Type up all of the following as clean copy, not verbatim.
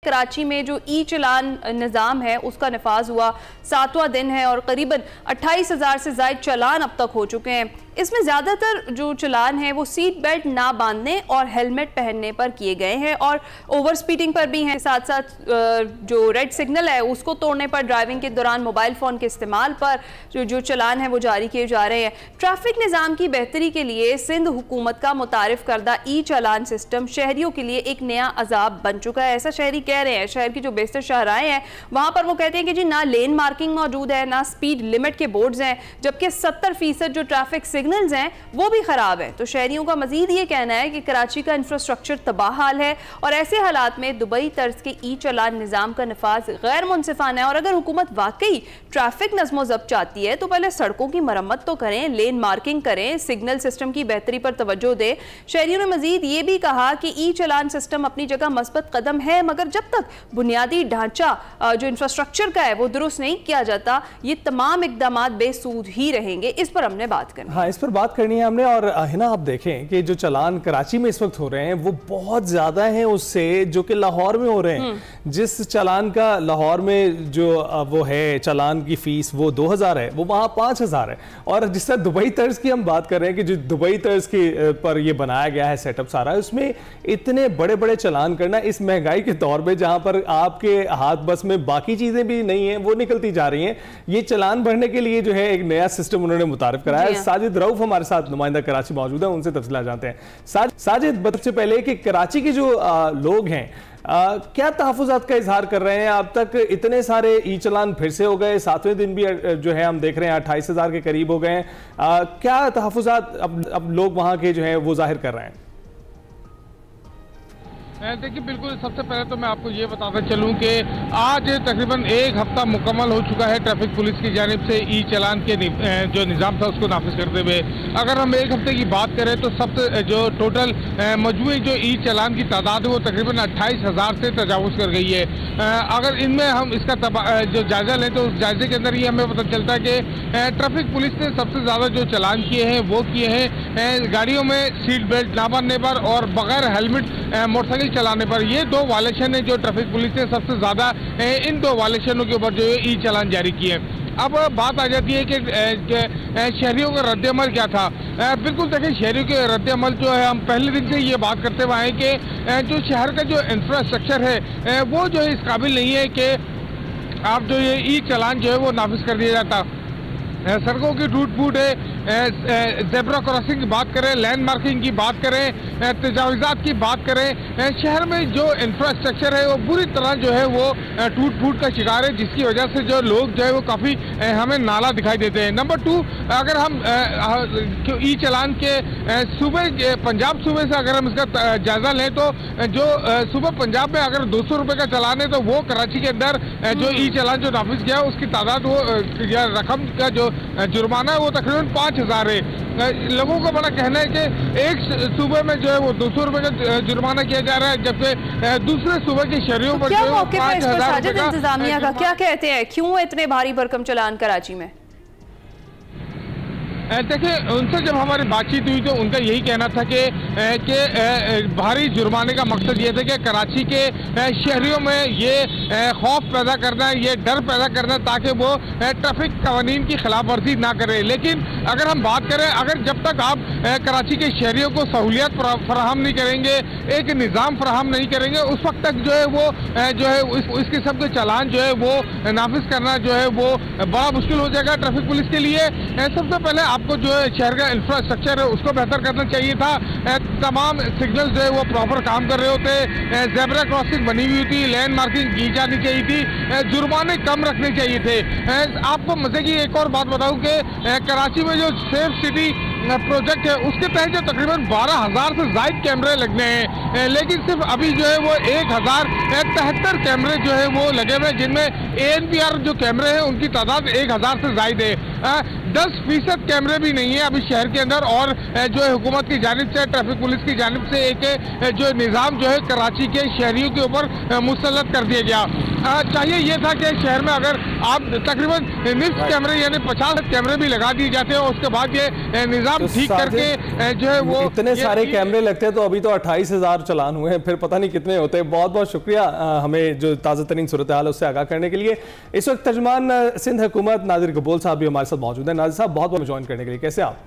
कराची में जो ई चलान निज़ाम है उसका नफाज हुआ 7वां दिन है और करीबन 28,000 से ज़ायद चलान अब तक हो चुके हैं। इसमें ज़्यादातर जो चलान है वो सीट बेल्ट ना बांधने और हेलमेट पहनने पर किए गए हैं और ओवर स्पीडिंग पर भी हैं। साथ साथ जो रेड सिग्नल है उसको तोड़ने पर, ड्राइविंग के दौरान मोबाइल फ़ोन के इस्तेमाल पर जो चलान है वो जारी किए जा रहे हैं। ट्रैफिक निज़ाम की बेहतरी के लिए सिंध हुकूमत का मुतारिफ करदा ई चलान सिस्टम शहरियों के लिए एक नया अजाब बन चुका है, ऐसा शहरी कह रहे हैं। शहर की जो बेशतर शाहराएं हैं वहाँ पर वो कहते हैं कि जी ना लेन मार्किंग मौजूद है, ना स्पीड लिमिट के बोर्ड्स हैं, जबकि 70% जो ट्रैफिक सिग्नल्स हैं वो भी खराब है। तो शहरियों का मजीद ये कहना है कि कराची का इंफ्रास्ट्रक्चर तबाह हाल है और ऐसे हालात में दुबई तर्ज के ई चलान निज़ाम का नफाज गैर मुनसिफाना है। और अगर हुकूमत वाकई ट्रैफिक नज़्मो ज़ब्त चाहती है तो पहले सड़कों की मरम्मत तो करें, लेन मार्किंग करें, सिग्नल सिस्टम की बेहतरी पर तवज्जो दे। शहरियों ने मजीद ये भी कहा कि ई चलान सिस्टम अपनी जगह मस्बत कदम है, मगर जब तक बुनियादी ढांचा जो इंफ्रास्ट्रक्चर का है वो दुरुस्त नहीं किया जाता, ये तमाम इकदाम बेसूद ही रहेंगे। इस पर हमने बात करनी। हाँ, इस पर बात करनी है हमने। और है ना, आप देखें कि जो चलान कराची में इस वक्त हो रहे हैं वो बहुत ज्यादा हैं उससे जो कि लाहौर में हो रहे हैं। जिस चलान का लाहौर में जो वो है चलान की फीस वो 2000 है, वो वहाँ 5000 है। और जिस तरह दुबई तर्ज की हम बात कर रहे हैं कि जो दुबई तर्ज की पर ये बनाया गया है सेटअप सारा, उसमें इतने बड़े बड़े चलान करना इस महंगाई के दौर में जहां पर आपके हाथ बस में बाकी चीजें भी नहीं है वो निकलती जा रही हैं, ये चलान भरने के लिए जो है एक नया सिस्टम उन्होंने मुतारिफ कराया है। साजिद रऊफ हमारे साथ नुमाइंदा कराची मौजूद है, उनसे तफसीलात जानते हैं। साजिद, सबसे पहले कि कराची के जो लोग हैं क्या तहफ़्फ़ुज़ात का इजहार कर रहे हैं? अब तक इतने सारे ई चलान फिर से हो गए, 7वें दिन भी जो है हम देख रहे हैं 28,000 के करीब हो गए हैं। क्या तहफ़्फ़ुज़ात अब लोग वहाँ के जो है वो जाहिर कर रहे हैं? देखिए, बिल्कुल सबसे पहले तो मैं आपको ये बताता चलूं कि आज तकरीबन 1 हफ्ता मुकम्मल हो चुका है ट्रैफिक पुलिस की जानिब से ई चलान के जो निज़ाम था उसको नाफिज करते हुए। अगर हम 1 हफ्ते की बात करें तो सबसे जो टोटल मजमूई जो ई चलान की तादाद है वो तकरीबन 28,000 से तजावुज़ कर गई है। अगर इनमें हम इसका जो जायज़ा लें तो उस जायजे के अंदर ये हमें पता चलता है कि ट्रैफिक पुलिस ने सबसे ज़्यादा जो चलान किए हैं वो किए हैं गाड़ियों में सीट बेल्ट ना बांधने पर और बगैर हेलमेट मोटरसाइकिल चलाने पर। ये 2 वायलेशन है जो ट्रैफिक पुलिस ने सबसे ज्यादा इन 2 वायलेशनों के ऊपर जो है ई चलान जारी किए। अब बात आ जाती है कि शहरियों का रद्द-ए-अमल क्या था। बिल्कुल देखिए, शहरियों के रद्द-ए-अमल जो है हम पहले दिन से ये बात करते हुए हैं कि जो शहर का जो इंफ्रास्ट्रक्चर है वो जो है इस काबिल नहीं है कि आप जो ये ई चलान जो है वो नाफिज कर दिया जाता। सड़कों की टूट फूट है, जेब्रा क्रॉसिंग की बात करें, लैंड मार्किंग की बात करें, तजावीज़ात की बात करें, शहर में जो इंफ्रास्ट्रक्चर है वो बुरी तरह जो है वो टूट फूट का शिकार है, जिसकी वजह से जो लोग जो है वो काफ़ी हमें नाला दिखाई देते हैं। नंबर 2, अगर हम ई चलान के सूबे पंजाब सूबे से अगर हम इसका जायज़ा लें तो जो सूबा पंजाब में अगर 200 रुपये का चलान है तो वो कराची के अंदर जो ई चलान जो नाफिज किया है उसकी तादाद वो रकम का जो जुर्माना है वो तकरीबन 5,000 है। लोगों का बड़ा कहना है कि एक सूबे में जो है वो 200 रुपए का जुर्माना किया जा रहा है, जबकि दूसरे सूबे के शहरियों पर जो है 5,000 इंतजामिया का क्या कहते हैं, क्यों इतने भारी भरकम चलान कराची में? देखिए, उनसे जब हमारी बातचीत हुई तो उनका यही कहना था कि भारी जुर्माने का मकसद ये था कि कराची के शहरियों में ये खौफ पैदा करना है, ये डर पैदा करना है ताकि वो ट्रैफिक कवानीन की खिलाफ वर्जी ना करें। लेकिन अगर हम बात करें, अगर जब तक आप कराची के शहरियों को सहूलियत फराहम नहीं करेंगे, एक निज़ाम फराहम नहीं करेंगे, उस वक्त तक जो है वो जो है इस किस्म के चालान जो है वो नाफिज करना जो है वो बड़ा मुश्किल हो जाएगा ट्रैफिक पुलिस के लिए। सबसे पहले आपको जो है शहर का इंफ्रास्ट्रक्चर है उसको बेहतर करना चाहिए था। तमाम सिग्नल्स जो है वो प्रॉपर काम कर रहे होते, जेब्रा क्रॉसिंग बनी हुई थी, लैंड मार्किंग की जानी चाहिए थी, जुर्माने कम रखने चाहिए थे। आपको मजे की एक और बात बताऊं कि कराची में जो सेफ सिटी प्रोजेक्ट है उसके तहत जो तकरीबन 12,000 से ज़ायद कैमरे लगने हैं, लेकिन सिर्फ अभी जो है वो 1,073 कैमरे जो है वो लगे हुए हैं, जिनमें ANPR जो कैमरे हैं उनकी तादाद 1,000 से ज़ायद है। 10% कैमरे भी नहीं है अभी शहर के अंदर। और जो है हुकूमत की जानिब से, ट्रैफिक पुलिस की जानिब से एक जो निज़ाम जो है कराची के शहरियों के ऊपर मुसल्लत कर दिया गया। चाहिए ये था कि शहर में अगर आप तकरीबन 20 कैमरे यानी 50 कैमरे भी लगा दिए जाते हैं, उसके बाद ये निज़ाम तो ठीक करके जो है वो इतने सारे कैमरे लगते हैं, तो अभी तो 28,000 चालान हुए हैं, फिर पता नहीं कितने होते हैं। बहुत बहुत शुक्रिया हमें जो ताज़ा तरीन सूरत हाल उससे आगाह करने के लिए। इस वक्त तर्जुमान सिंध हुकूमत नादिर कबूल साहब भी हमारे साथ मौजूद है। नादिर साहब, बहुत बहुत ज्वाइन करने के लिए, कैसे आप?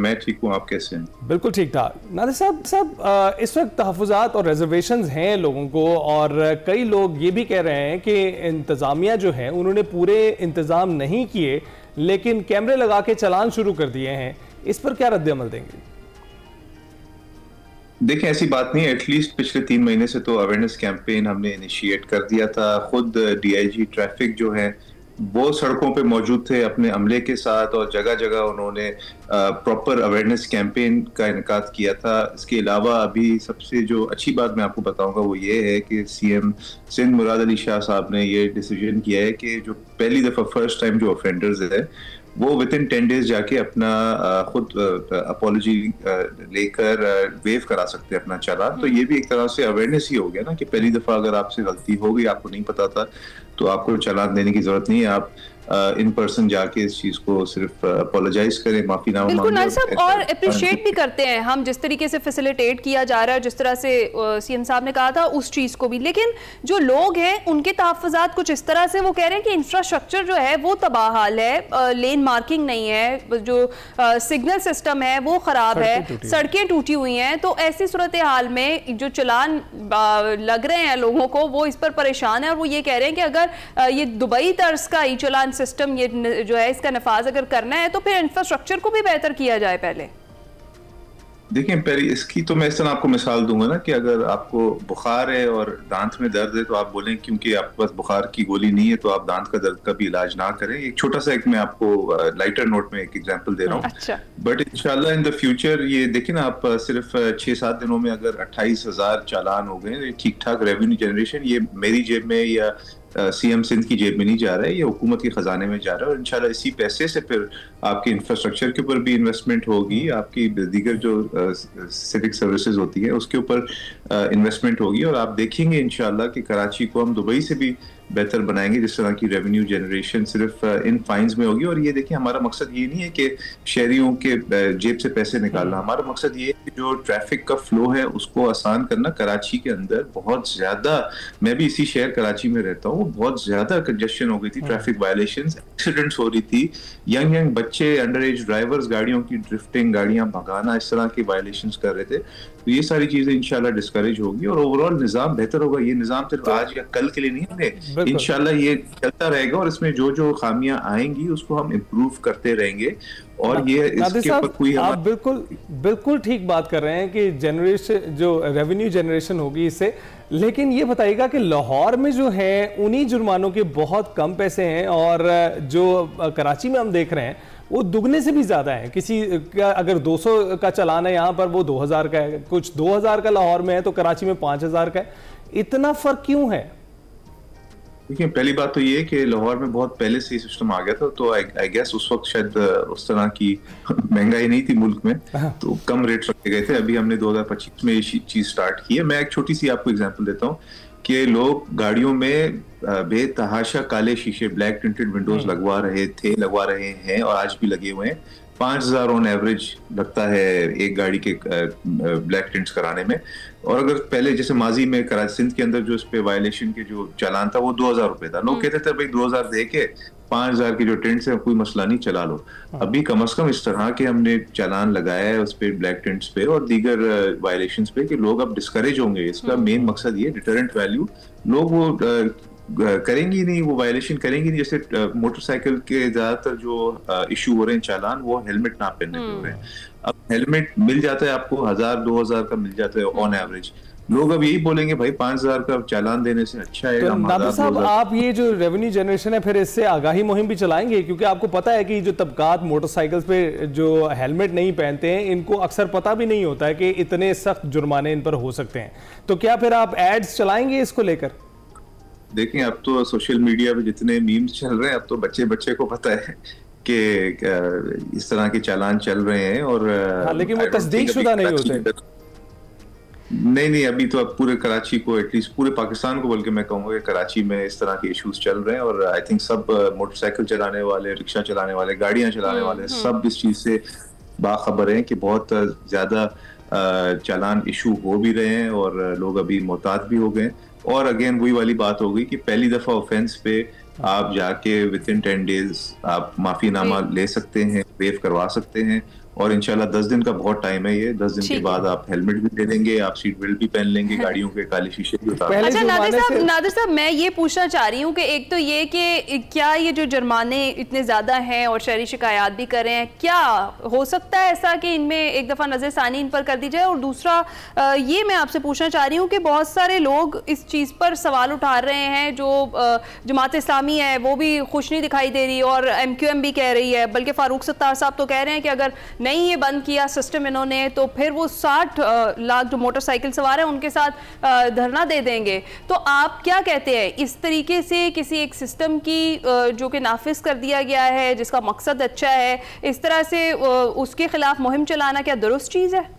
मैं ठीक हूँ, आप कैसे हैं? बिल्कुल ठीक ठाक। नादिर साहब, इस वक्त तहफ़्फ़ुज़ात और रिजर्वेशंस हैं लोगों को, और कई लोग ये भी कह रहे हैं कि इंतज़ामिया जो है उन्होंने पूरे इंतज़ाम नहीं किए, लेकिन कैमरे लगा के चलान शुरू कर दिए हैं। इस पर क्या रद्द-ए-अमल देंगे? देखिए, ऐसी बात नहीं है। एटलीस्ट पिछले 3 महीने से तो अवेयरनेस कैंपेन हमने इनिशिएट कर दिया था। खुद डीआईजी ट्रैफिक जो है वो सड़कों पे मौजूद थे अपने अमले के साथ, और जगह जगह उन्होंने प्रॉपर अवेयरनेस कैंपेन का इनकाद किया था। इसके अलावा अभी सबसे जो अच्छी बात मैं आपको बताऊंगा वो ये है कि सीएम सिंध मुराद अली शाह साहब ने ये डिसीजन किया है कि जो पहली दफ़ा फर्स्ट टाइम जो ऑफेंडर्स है वो विद इन 10 डेज जाके अपना खुद अपॉलॉजी लेकर वेव करा सकते हैं अपना चालान। तो ये भी एक तरह से अवेयरनेस ही हो गया ना कि पहली दफा अगर आपसे गलती हो गई, आपको नहीं पता था, तो आपको चालान देने की जरूरत नहीं है। आप इन पर्सन जाके इस चीज को सिर्फ अपोलोजाइज करें, माफीनामा मांगे। बिल्कुल नादिर साहब, और अप्रिशिएट भी करते हैं हम जिस तरीके से फैसिलिटेट किया जा रहा है, जिस तरह से सीएम साहब ने कहा था उस चीज को भी। लेकिन जो लोग हैं उनके तहफ़्फ़ुज़ात कुछ इस तरह से वो कह रहे हैं कि इंफ्रास्ट्रक्चर जो है वो तबाह हाल है, लेन मार्किंग नहीं है, जो सिग्नल सिस्टम है वो खराब है, सड़कें टूटी हुई हैं। तो ऐसी सूरत हाल में जो चालान लग रहे हैं लोगों को, वो इस पर परेशान है, और वो ये कह रहे हैं कि अगर ये दुबई तर्ज का ई चालान सिस्टम ये जो है इसका नफाज अगर करना है तो फिर इंफ्रास्ट्रक्चर को भी बेहतर किया जाए पहले। देखिए, पहले इसकी तो मैं इस तरह आपको मिसाल दूंगा ना कि अगर आपको बुखार है और दांत में दर्द है तो आप बोलें क्योंकि आपके पास बुखार की गोली नहीं है तो आप दांत का दर्द का भी इलाज ना करें। एक छोटा सा मैं आपको लाइटर नोट में एक एग्जांपल दे रहा हूँ। अच्छा। बट इंशाल्लाह इन द फ्यूचर ये देखिए ना, आप सिर्फ 6-7 दिनों में अगर 28,000 चालान हो गए, ठीक ठाक रेवेन्यू जनरेशन, ये मेरी जेब में या सीएम सिंध की जेब में नहीं जा रहा है, ये हुकूमत के खजाने में जा रहा है। और इंशाल्लाह इसी पैसे से फिर आपके इंफ्रास्ट्रक्चर के ऊपर भी इन्वेस्टमेंट होगी, आपकी दीगर जो सिविक सर्विसेज होती है उसके ऊपर इन्वेस्टमेंट होगी, और आप देखेंगे इंशाल्लाह कि कराची को हम दुबई से भी बेहतर बनाएंगे। जिस तरह की रेवेन्यू जनरेशन सिर्फ इन फाइन्स में होगी। और ये देखिए, हमारा मकसद ये नहीं है कि शहरियों के जेब से पैसे निकालना, हमारा मकसद ये है कि जो ट्रैफिक का फ्लो है उसको आसान करना। कराची के अंदर बहुत ज्यादा, मैं भी इसी शहर कराची में रहता हूँ, बहुत ज्यादा कंजेशन हो गई थी, ट्रैफिक वायलेशंस, एक्सीडेंट्स हो रही थी, यंग बच्चे, अंडर एज ड्राइवर्स गाड़ियों की ड्रिफ्टिंग, गाड़ियां भगाना, इस तरह की वायलेशंस कर रहे थे। तो ये सारी चीजें इंशाल्लाह डिस्करेज होगी और ओवरऑल निजाम बेहतर होगा। ये निजाम सिर्फ आज या कल के लिए नहीं होंगे, इंशाल्लाह ये चलता रहेगा, और इसमें जो जो खामियां आएंगी उसको हम इम्प्रूव करते रहेंगे। और ये इसके ऊपर कोई आप बिल्कुल ठीक बात कर रहे हैं कि जनरेशन, जो रेवेन्यू जनरेशन होगी इससे। लेकिन ये बताइएगा कि लाहौर में जो है उन्हीं जुर्मानों के बहुत कम पैसे हैं, और जो कराची में हम देख रहे हैं वो दुगने से भी ज्यादा है। किसी का अगर 200 का चालान है यहाँ पर वो 2000 का है, कुछ 2000 का लाहौर में है तो कराची में 5000 का है। इतना फर्क क्यों है? देखिए, पहली बात तो ये है कि लाहौर में बहुत पहले से ही सिस्टम आ गया था, तो आई गेस उस वक्त शायद उस तरह की महंगाई नहीं थी मुल्क में, तो कम रेट रखे गए थे। अभी हमने 2025 में ये चीज स्टार्ट की है। मैं एक छोटी सी आपको एग्जांपल देता हूँ कि लोग गाड़ियों में बेतहाशा काले शीशे, ब्लैक टिंटेड विंडोज लगवा रहे हैं और आज भी लगे हुए हैं। 5000 ऑन एवरेज लगता है एक गाड़ी के ब्लैक टिंट्स कराने में। और अगर पहले जैसे माजी में कराची सिंध के अंदर जो इस पे वायलेशन के जो चालान था वो 2000 रुपए था, लोग कहते थे भाई 2000 दे के 5000 के जो टिंट्स है कोई मसला नहीं, चला लो। अभी कम से कम इस तरह के हमने चालान लगाया है उस पे, ब्लैक टिंट्स पे और दीगर वायलेशंस पे, कि लोग अब डिस्करेज होंगे। इसका मेन मकसद ये डिटरेंट वैल्यू, लोग वो करेंगी नहीं, वो वायलेशन करेंगी नहीं। जैसे मोटरसाइकिल के ज्यादातर जो इशू हो रहे हैं चालान, वो हेलमेट ना पहनने के हो रहे हैं। अब हेलमेट मिल जाता है आपको 1000-2000 का मिल जाता है ऑन एवरेज। लोग अब यही बोलेंगे भाई 5000 का चालान देने से अच्छा है। तो नादिर साहब, आप ये जो रेवेन्यू जनरेशन है फिर इससे आगाही मुहिम भी चलाएंगे? क्योंकि आपको पता है कि जो तबकात मोटरसाइकिल्स पे जो हेलमेट नहीं पहनते हैं, इनको अक्सर पता भी नहीं होता है कि इतने सख्त जुर्माने इन पर हो सकते हैं। तो क्या फिर आप एड्स चलाएंगे इसको लेकर? देखिए, अब तो सोशल मीडिया पे जितने मीम्स चल रहे हैं, अब तो बच्चे को पता है कि इस तरह के चालान चल रहे हैं और लेकिन वो तस्दीक शुदा नहीं होते। नहीं, अभी तो अब पूरे कराची को, एटलीस्ट पूरे पाकिस्तान को, बल्कि मैं कहूँगा कि कराची में इस तरह के इश्यूज चल रहे हैं और आई थिंक सब मोटरसाइकिल चलाने वाले, रिक्शा चलाने वाले, गाड़ियां चलाने वाले सब इस चीज से बाखबर हैं कि बहुत ज्यादा चालान इशू हो भी रहे हैं और लोग अभी मोहतात भी हो गए। और अगेन वही वाली बात हो गई कि पहली दफा ऑफेंस पे आप जाके विद इन 10 डेज आप माफीनामा ले सकते हैं, वेव करवा सकते हैं और इंशाल्लाह 10 दिन का बहुत टाइम है ये। 10 दिन के बाद आप हेलमेट भी ले लेंगे, आप सीट बेल्ट भी पहन लेंगे, गाड़ियों के काले शीशे भी उतार। अच्छा नादिर साहब मैं ये पूछना चाह रही हूँ कि एक तो ये कि क्या ये जो जुर्माने इतने ज्यादा हैं और शहरी शिकायत भी कर रहे हैं, क्या हो सकता है ऐसा कि इनमें एक दफा नजरसानी इन पर कर दी जाए? और दूसरा ये मैं आपसे पूछना चाह रही हूँ कि बहुत सारे लोग इस चीज पर सवाल उठा रहे हैं, जो जमात इस्लामी है वो भी खुश नहीं दिखाई दे रही और MQM भी कह रही है, बल्कि फारूक सत्तार साहब तो कह रहे हैं कि अगर नहीं ये बंद किया सिस्टम इन्होंने तो फिर वो 60 लाख जो मोटरसाइकिल सवार हैं उनके साथ धरना दे देंगे। तो आप क्या कहते हैं, इस तरीके से किसी एक सिस्टम की जो कि नाफिज कर दिया गया है जिसका मकसद अच्छा है, इस तरह से उसके खिलाफ मुहिम चलाना क्या दुरुस्त चीज है?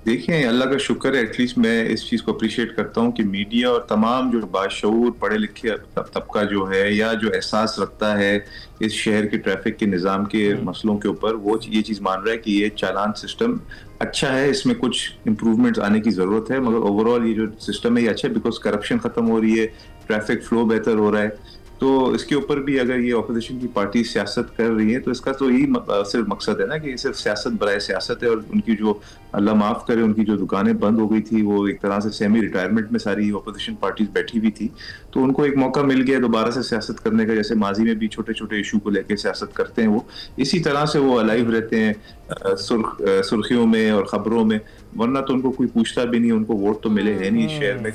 देखिए अल्लाह का शुक्र है, एटलीस्ट मैं इस चीज को अप्रिशिएट करता हूँ कि मीडिया और तमाम जो बाशऊर पढ़े लिखे तबका जो है या जो एहसास रखता है इस शहर के ट्रैफिक के निज़ाम के मसलों के ऊपर, वो ये चीज़ मान रहा है कि ये चालान सिस्टम अच्छा है, इसमें कुछ इम्प्रूवमेंट्स आने की ज़रूरत है, मगर ओवरऑल ये जो सिस्टम है ये अच्छा है बिकॉज करप्शन ख़त्म हो रही है, ट्रैफिक फ्लो बेहतर हो रहा है। तो इसके ऊपर भी अगर ये ऑपोजिशन की पार्टी सियासत कर रही है तो इसका तो यही सिर्फ मकसद है ना कि सिर्फ सियासत बराए सियासत है और उनकी जो अल्लाह माफ़ करे उनकी जो दुकानें बंद हो गई थी, वो एक तरह से सेमी रिटायरमेंट में सारी ऑपोजिशन पार्टीज बैठी हुई थी, तो उनको एक मौका मिल गया दोबारा से सियासत करने का, जैसे माजी में भी छोटे छोटे इशू को लेकर सियासत करते हैं वो इसी तरह से वो अलाइव रहते हैं सुर्खियों में और खबरों में, वरना तो उनको कोई पूछता भी नहीं, उनको वोट तो मिले है नहीं शहर में।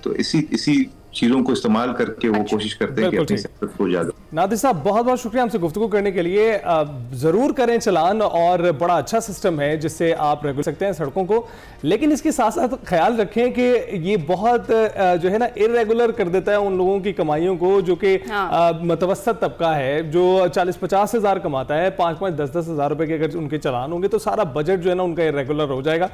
तो इसी चीजों को इस्तेमाल करके वो कोशिश करते हैं कि अपनी सियासत को ज्यादा। नादिर साहब बहुत बहुत शुक्रिया हमसे गुफ्तगू करने के लिए। जरूर करें चलान और बड़ा अच्छा सिस्टम है जिससे आप रेगुलेट सकते हैं सड़कों को, लेकिन इसके साथ साथ ख्याल रखें कि ये बहुत जो है ना इरेगुलर कर देता है उन लोगों की कमाइयों को जो कि मतवसत तबका है, जो 40-50 हज़ार कमाता है, 5-5, 10-10 हज़ार रुपए के अगर उनके चलान होंगे तो सारा बजट जो है ना उनका इरेगुलर हो जाएगा।